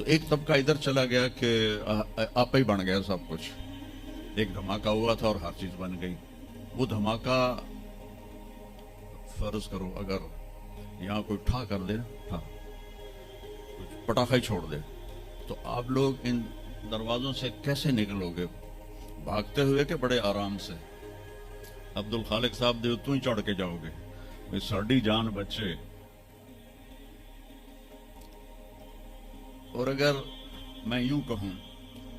تو ایک طبقہ ادھر چلا گیا کہ آپ ہی بن گیا سب کچھ. ایک دھماکہ ہوا تھا اور ہر چیز بن گئی. وہ دھماکہ فرض کرو اگر یہاں کوئی ٹھا کر دے, پٹاخہ ہی چھوڑ دے, تو آپ لوگ ان دروازوں سے کیسے نکلو گے؟ بھاگتے ہوئے کہ بڑے آرام سے؟ عبد الخالق صاحب دے تو ہی چڑھ کے جاؤ گے, ساڑی جان بچے. اور اگر میں یوں کہوں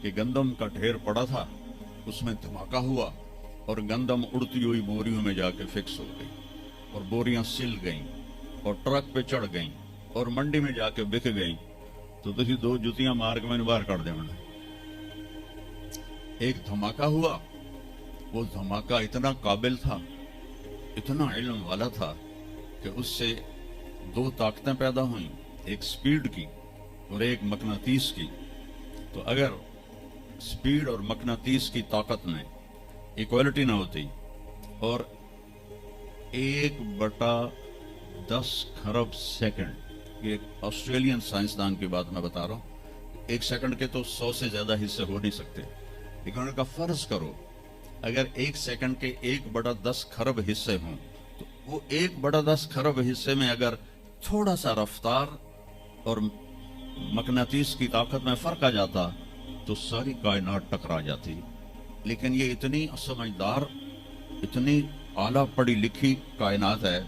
کہ گندم کا ڈھیر پڑا تھا, اس میں دھماکہ ہوا اور گندم اڑتی ہوئی بوریوں میں جا کے فکس ہو گئی, اور بوریاں سل گئیں اور ٹرک پہ چڑھ گئیں اور منڈی میں جا کے بک گئیں, تو تسی دو جتیاں مار کے میں نے باہر کر دیں. ایک دھماکہ ہوا, وہ دھماکہ اتنا قابل تھا, اتنا علم والا تھا کہ اس سے دو طاقتیں پیدا ہوئیں, ایک سپیڈ کی اور ایک مقناطیس کی. تو اگر سپیڈ اور مقناطیس کی طاقت میں ایکوالٹی نہ ہوتی اور 1/10 خرب سیکنڈ, یہ آسٹریلین سائنسدان کی بات میں بتا رہا ہوں, ایک سیکنڈ کے تو 100 سے زیادہ حصے ہو نہیں سکتے, لیکن ان کا فرض کرو اگر ایک سیکنڈ کے 1/10 خرب حصے ہوں, تو وہ 1/10 خرب حصے میں اگر تھوڑا سا رفتار اور مقناطیس کی طاقت میں فرق آ جاتا تو ساری کائنات ٹکرا جاتی. لیکن یہ اتنی سمجھدار, اتنی اعلیٰ پڑھی لکھی کائنات ہے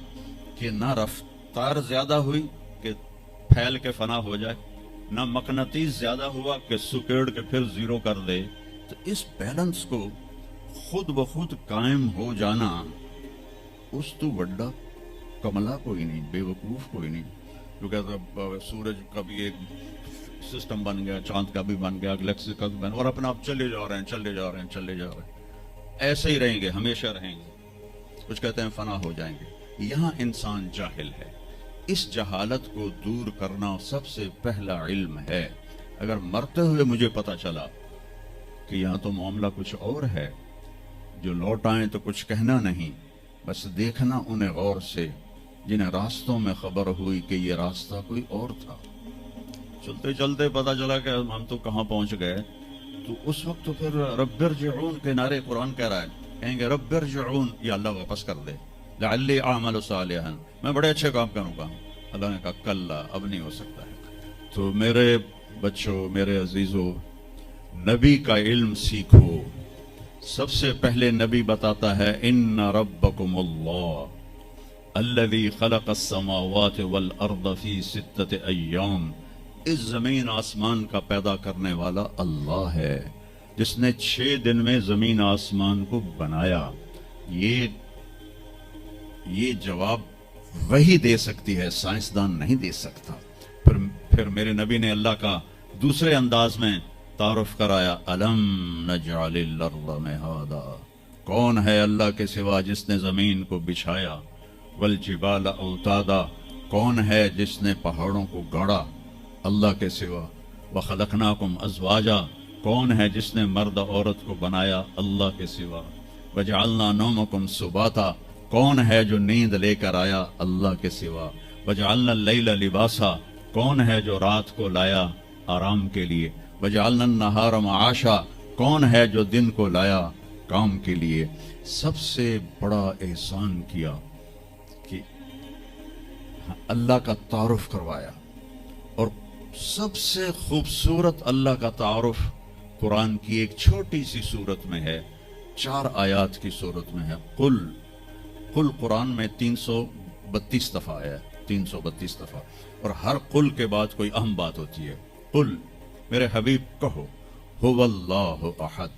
کہ نہ رفتار زیادہ ہوئی کہ پھیل کے فنا ہو جائے, نہ مقناطیس زیادہ ہوا کہ سکیڑ کے پھر زیرو کر دے. تو اس بیلنس کو خود بخود قائم ہو جانا, اس تو بڑا کملا کوئی نہیں, بے وقوف کوئی نہیں. کیونکہ سورج کا بھی ایک سسٹم بن گیا, چاند کا بھی بن گیا, گلیکسی کا بھی بن گیا, اور اپنا آپ چلے جا رہے ہیں, چلے جا رہے ہیں, چلے جا رہے ہیں, ایسے ہی رہیں گے, ہمیشہ رہیں گے. کچھ کہتے ہیں فنا ہو جائیں گے. یہاں انسان جاہل ہے. اس جہالت کو دور کرنا سب سے پہلا علم ہے. اگر مرتے ہوئے مجھے پتا چلا کہ یہاں تو معاملہ کچھ اور ہے, جو لوٹ آئیں تو کچھ کہنا نہیں, بس دیکھنا انہیں غور سے جنہیں راستوں میں خبر ہوئی کہ یہ راستہ کوئی اور تھا. چلتے چلتے پتا چلا کہ ہم تو کہاں پہنچ گئے, تو اس وقت تو پھر رب ارجعون کے نعرے قرآن کہہ رہا ہے, کہیں گے رب ارجعون, یا اللہ واپس کر دے, لعلی اعمل صالحا, میں بڑے اچھے کام کروں گا. اللہ نے کہا کلا, اب نہیں ہو سکتا ہے. تو میرے بچوں, میرے عزیزوں, نبی کا علم سیکھو. سب سے پہلے نبی بتاتا ہے ان ربکم اللہ الذی خلق السماوات والارض فی 6 ایام. اس زمین آسمان کا پیدا کرنے والا اللہ ہے, جس نے 6 دن میں زمین آسمان کو بنایا. یہ جواب وہی دے سکتی ہے, سائنسدان نہیں دے سکتا. پھر میرے نبی نے اللہ کا دوسرے انداز میں تعارف کرایا, الم نجعل الارض مہادا, کون ہے اللہ کے سوا جس نے زمین کو بچھایا, والجبال اوتادا, کون ہے جس نے پہاڑوں کو گاڑا اللہ کے سوا, وخلقناکم ازواجا, کون ہے جس نے مرد عورت کو بنایا اللہ کے سوا, وجعلنا نومکم سباتا, کون ہے جو نیند لے کر آیا اللہ کے سوا, وجعلنا اللیل لباسا, کون ہے جو رات کو لایا آرام کے لیے, وجعلنا النہار معاشا, کون ہے جو دن کو لایا کام کے لیے. سب سے بڑا احسان کیا کہ اللہ کا تعارف کروایا, اور سب سے خوبصورت اللہ کا تعارف قرآن کی ایک چھوٹی سی صورت میں ہے, 4 آیات کی صورت میں ہے. قل قرآن میں 332 دفعہ ہے, 332 دفعہ, اور ہر قل کے بعد کوئی اہم بات ہوتی ہے. قل, میرے حبیب کہو, هو اللہ احد,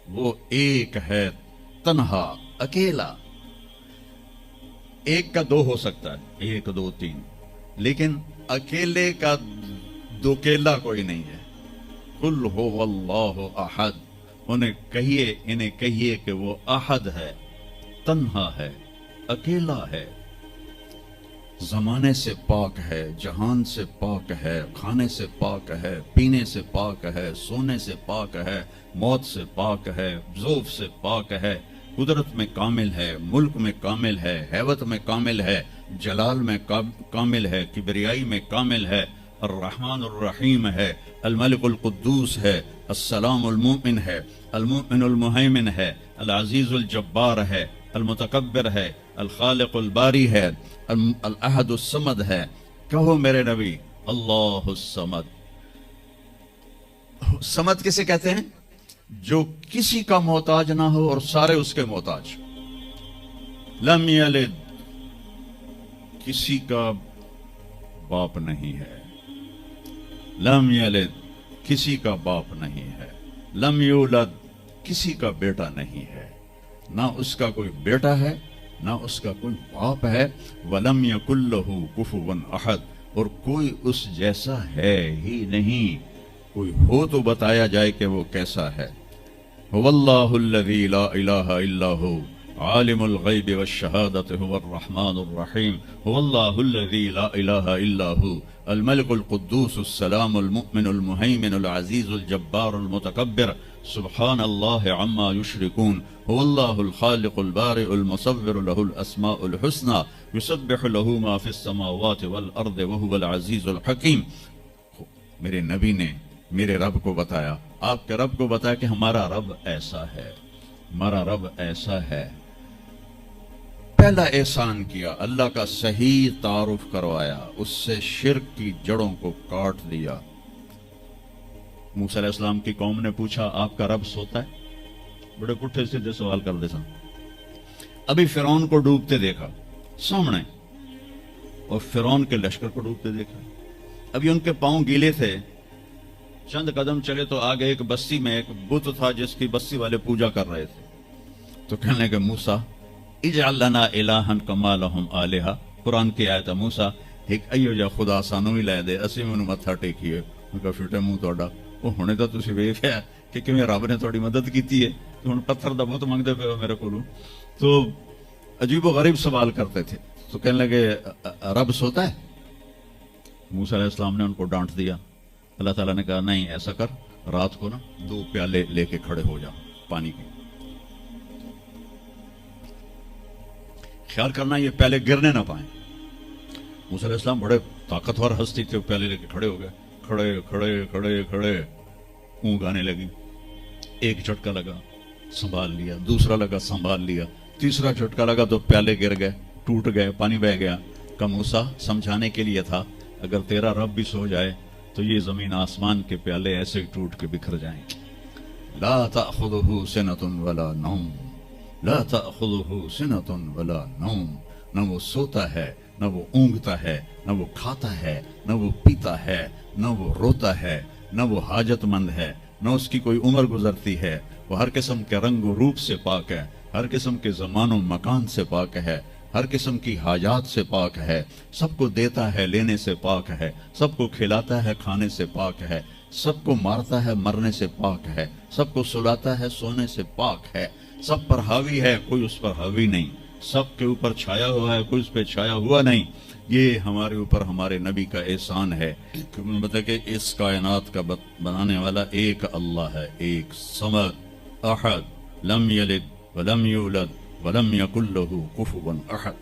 وہ ایک ہے, تنہا, اکیلا. ایک کا 2 ہو سکتا ہے, 1 2 3, لیکن اکیلے کا دوکیلا کوئی نہیں ہے. قل هو اللہ احد, انہیں کہیے کہ وہ احد ہے, تنہا ہے, اکیلا ہے, زمانے سے پاک ہے, جہان سے پاک ہے, کھانے سے پاک ہے, پینے سے پاک ہے, سونے سے پاک ہے, موت سے پاک ہے, ذوف سے پاک ہے, قدرت میں کامل ہے, ملک میں کامل ہے, ہیبت میں کامل ہے, جلال میں کامل ہے, کبریائی میں کامل ہے, الرحمن الرحیم ہے، الملک القدوس ہے، السلام المؤمن ہے، المؤمن المہیمن ہے، العزیز الجبار ہے، المتکبر ہے، الخالق الباری ہے، الاحد الصمد ہے۔ کہو میرے نبی اللہ الصمد۔ صمد کسے کہتے ہیں؟ جو کسی کا محتاج نہ ہو اور سارے اس کے محتاج۔ لم یلد، کسی کا باپ نہیں ہے۔ لم یلد، کسی کا باپ نہیں ہے۔ لم یولد، کسی کا بیٹا نہیں ہے، نہ اس کا کوئی بیٹا ہے نہ اس کا کوئی باپ ہے۔ وَلَمْ يَكُنْ لَهُ كُفُوًا أَحَدٌ، اور کوئی اس جیسا ہے ہی نہیں، کوئی ہو تو بتایا جائے کہ وہ کیسا ہے۔ هُوَ اللَّهُ الَّذِي لَا إِلَٰهَ إِلَّا هُوَ عالم الغیب والشہادت هو الرحمن الرحیم۔ هو اللہ الذی لا الہ الا هو الملک القدوس السلام المؤمن المہیمن العزیز الجبار المتکبر سبحان اللہ عما یشرکون۔ هو اللہ الخالق البارئ المصور له الاسماء الحسنى یسبح له ما فی السماوات والارض وهو العزیز الحکیم۔ میرے نبی نے میرے رب کو بتایا، آپ کے رب کو بتایا کہ ہمارا رب ایسا ہے، ہمارا رب ایسا ہے۔ پہلا احسان کیا، اللہ کا صحیح تعارف کروایا، اس سے شرک کی جڑوں کو کاٹ دیا۔ موسیٰ علیہ السلام کی قوم نے پوچھا آپ کا رب سوتا ہے؟ بڑے پٹھے سیدھے سوال کر دیتا۔ ابھی فرعون کو ڈوبتے دیکھا سامنے، اور فرعون کے لشکر کو ڈوبتے دیکھا۔ ابھی ان کے پاؤں گیلے تھے، چند قدم چلے تو آگے ایک بستی میں ایک بت تھا جس کی بستی والے پوجا کر رہے تھے۔ تو کہنے کہ موسیٰ اجعل لنا الہا کما لہم آلہہ، قرآن کی آیت ہے، موسیٰ ایک ایو جا خدا سانو ہی لے دے، اسی میں متھا ٹیکیے۔ ان کا فٹے منہ توڑا، وہ ہونے تو تسی ویکھیا کہ کیویں رب نے تھوڑی مدد کیتی ہے، تو ہن پتھر دا بہت منگدے پے ہو میرے کولوں۔ تو عجیب و غریب سوال کرتے تھے۔ تو کہنے لگے رب سوتا ہے؟ موسیٰ علیہ السلام نے ان کو ڈانٹ دیا۔ اللہ تعالیٰ نے کہا نہیں، ایسا کر، رات کو نا 2 پیالے لے کے کھڑے ہو جا پانی کے، خیال کرنا یہ پیالے گرنے نہ پائیں۔ موسیٰ علیہ السلام بڑے طاقتور ہستی تھے، پیالے لے کے کھڑے ہو گئے، کھڑے کھڑے کھڑے کھڑے، اونگ آنے لگی۔ ایک جھٹکا لگا، سنبھال لیا، دوسرا لگا، سنبھال لیا، تیسرا جھٹکا لگا تو پیالے گر گئے، ٹوٹ گئے، پانی بہہ گیا۔ کہ موسیٰ سمجھانے کے لیے تھا، اگر تیرا رب بھی سو جائے تو یہ زمین آسمان کے پیالے ایسے ٹوٹ کے بکھر جائیں۔ لا تأخذہ سنۃ ولا نوم، لا تأخذہ سنۃ ولا نوم، نہ وہ سوتا ہے، نہ وہ اونگتا ہے، نہ وہ کھاتا ہے، نہ وہ پیتا ہے، نہ وہ روتا ہے، نہ وہ حاجت مند ہے، نہ اس کی کوئی عمر گزرتی ہے۔ وہ ہر قسم کے رنگ و روپ سے پاک ہے، ہر قسم کے زمان و مکان سے پاک ہے، ہر قسم کی حاجات سے پاک ہے، سب کو دیتا ہے، لینے سے پاک ہے، سب کو کھلاتا ہے، کھانے سے پاک ہے، سب کو مارتا ہے، مرنے سے پاک ہے، سب کو سلاتا ہے، سونے سے پاک ہے، سب پر حاوی ہے، کوئی اس پر حاوی نہیں، سب کے اوپر چھایا ہوا ہے، کوئی اس پہ چھایا ہوا نہیں۔ یہ ہمارے اوپر ہمارے نبی کا احسان ہے کہ بتا کہ اس کائنات کا بنانے والا ایک اللہ ہے، ایک صمد، احد، لم یلد ولم یولد ولم یکن لہ کفوا احد۔